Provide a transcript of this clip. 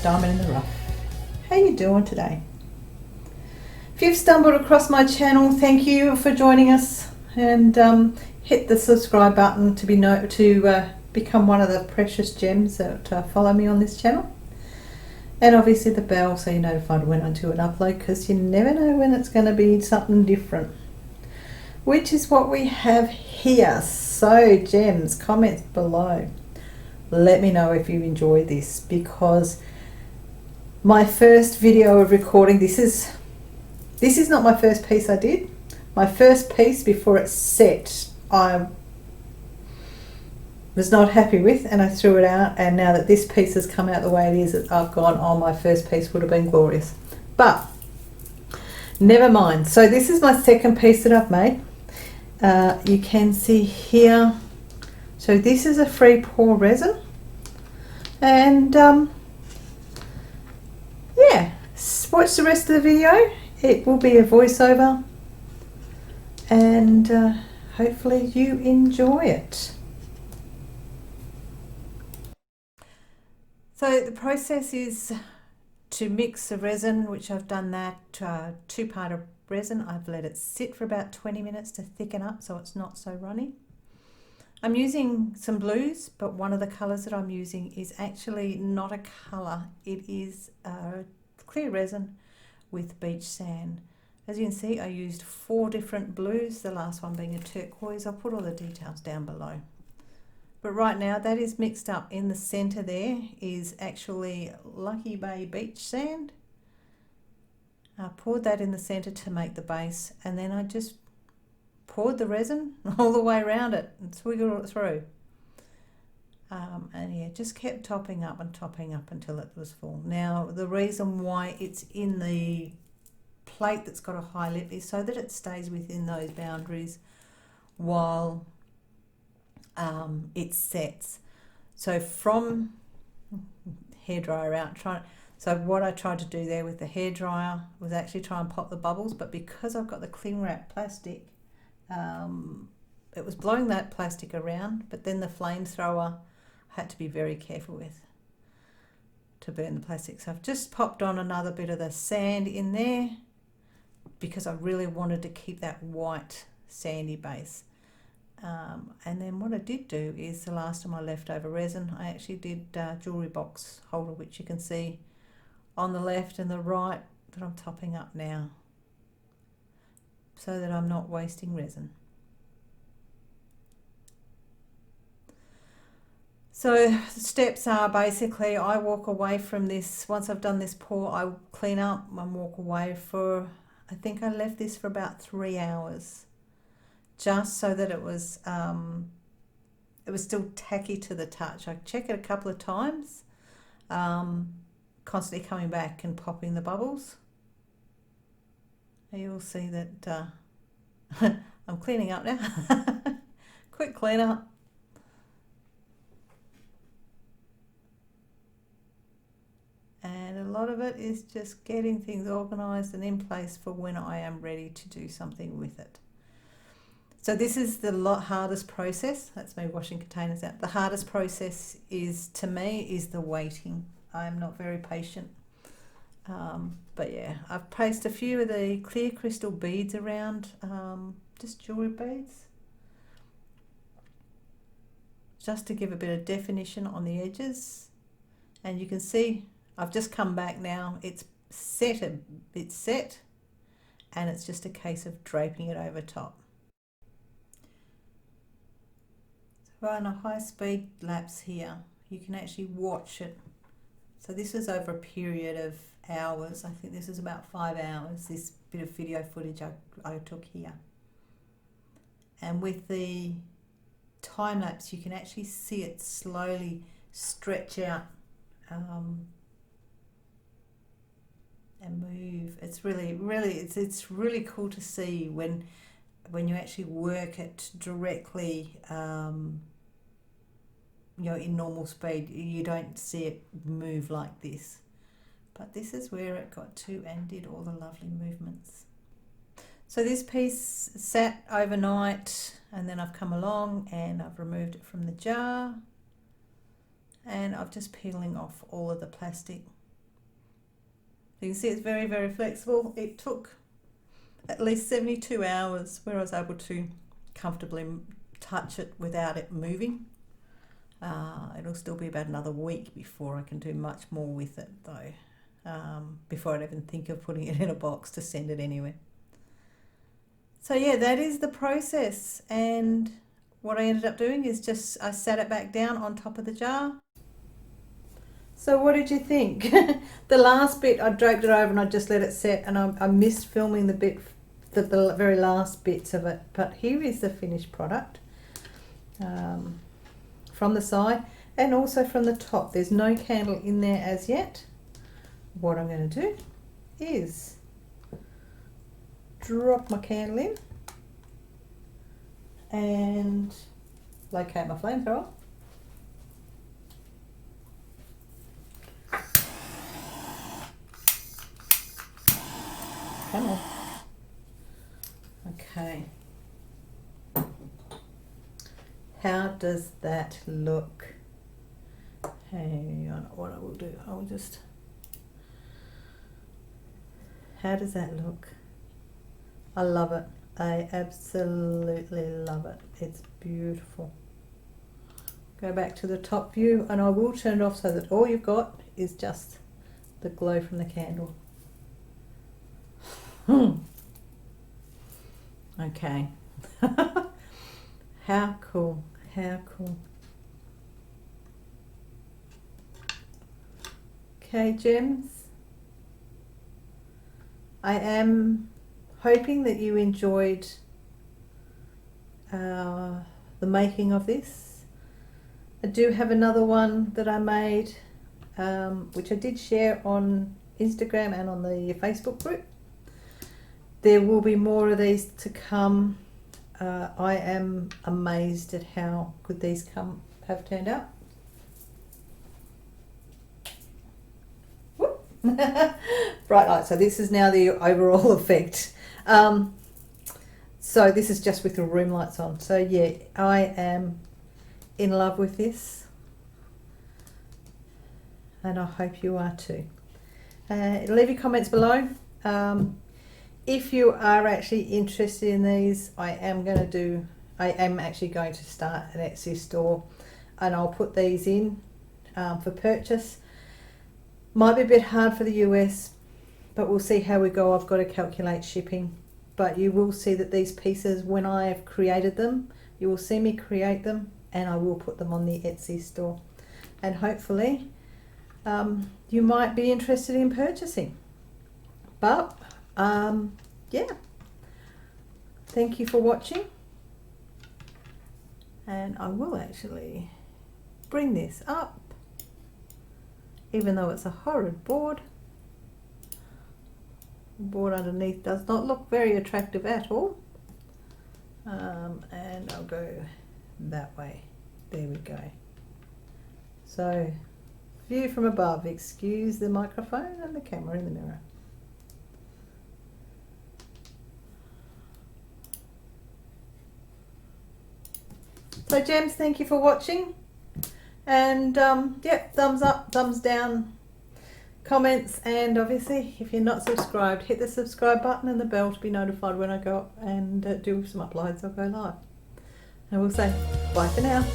Diamond in the rough. How you doing today? If you've stumbled across my channel, thank you for joining us, and hit the subscribe button to become one of the precious gems that follow me on this channel, and obviously the bell so you're notified when I do an upload, because you never know when it's going to be something different, which is what we have here. So gems, comments below, let me know if you enjoyed this, because my first video of recording, this is not my first piece I did. My first piece before it set, I was not happy with, and I threw it out, and now that this piece has come out the way it is, I've gone, oh, my first piece would have been glorious. But never mind. So this is my second piece that I've made. You can see here, so this is a free pour resin, and yeah, watch the rest of the video. It will be a voiceover, and hopefully you enjoy it. So the process is to mix the resin, which I've done that, two-part of resin. I've let it sit for about 20 minutes to thicken up so it's not so runny. I'm using some blues, but one of the colours that I'm using is actually not a colour. It is clear resin with beach sand. As you can see, I used 4 different blues, the last one being a turquoise. I'll put all the details down below. But right now that is mixed up. In the centre there is actually Lucky Bay beach sand. I poured that in the centre to make the base, and then I just poured the resin all the way around it and swiggled it through. And yeah, just kept topping up and topping up until it was full. Now the reason why it's in the plate that's got a high lip is so that it stays within those boundaries while it sets. So from hairdryer out, so what I tried to do there with the hairdryer was actually try and pop the bubbles, but because I've got the cling wrap plastic, it was blowing that plastic around, but then the flamethrower had to be very careful with to burn the plastic. So I've just popped on another bit of the sand in there because I really wanted to keep that white sandy base. And then what I did do is, the last of my leftover resin, I actually did jewellery box holder, which you can see on the left and the right that I'm topping up now, so that I'm not wasting resin. So the steps are basically, I walk away from this, once I've done this pour, I clean up and walk away for, I think I left this for about 3 hours, just so that it was still tacky to the touch. I check it a couple of times, constantly coming back and popping the bubbles. You'll see that I'm cleaning up now. Quick clean up. And a lot of it is just getting things organised and in place for when I am ready to do something with it. So this is the hardest process. That's me washing containers out. The hardest process is, to me, is the waiting. I'm not very patient. But yeah, I've placed a few of the clear crystal beads around, just jewellery beads, just to give a bit of definition on the edges. And you can see I've just come back now. It's set, and it's just a case of draping it over top. So on a high speed lapse here, you can actually watch it. So this was over a period of hours. I think this is about 5 hours, this bit of video footage I took here. And with the time lapse, you can actually see it slowly stretch out and move. It's really it's really cool to see when you actually work it directly, you know, in normal speed. You don't see it move like this, but this is where it got to and did all the lovely movements. So this piece sat overnight, and then I've come along and I've removed it from the jar, and I'm just peeling off all of the plastic You can see it's very, very flexible. It took at least 72 hours where I was able to comfortably touch it without it moving. It'll still be about another week before I can do much more with it though, before I'd even think of putting it in a box to send it anywhere. So yeah, that is the process, and what I ended up doing is just I sat it back down on top of the jar. So what did you think? The last bit I draped it over and I just let it set, and I missed filming the very last bits of it, but here is the finished product. From the side and also from the top. There's no candle in there as yet. What I'm going to do is drop my candle in and locate my flamethrower. Come on. Okay. How does that look? Hang on, what I will do, I'll just... How does that look? I love it. I absolutely love it. It's beautiful. Go back to the top view and I will turn it off so that all you've got is just the glow from the candle. Okay. How cool, how cool. Okay, gems. I am hoping that you enjoyed the making of this. I do have another one that I made, which I did share on Instagram and on the Facebook group. There will be more of these to come. I am amazed at how good these have turned out. Bright light. So this is now the overall effect. So this is just with the room lights on. So yeah, I am in love with this, and I hope you are too. Leave your comments below. If you are actually interested in these, I am actually going to start an Etsy store, and I'll put these in for purchase. Might be a bit hard for the US, but we'll see how we go. I've got to calculate shipping, but you will see that these pieces, when I have created them, you will see me create them, and I will put them on the Etsy store, and hopefully you might be interested in purchasing. But yeah, thank you for watching, and I will actually bring this up, even though it's a horrid board. The board underneath does not look very attractive at all, and I'll go that way. There we go. So view from above, excuse the microphone and the camera in the mirror. So gems, thank you for watching, and yeah, thumbs up, thumbs down, comments, and obviously if you're not subscribed, hit the subscribe button and the bell to be notified when I go up and do some uploads or go live. And we'll say bye for now.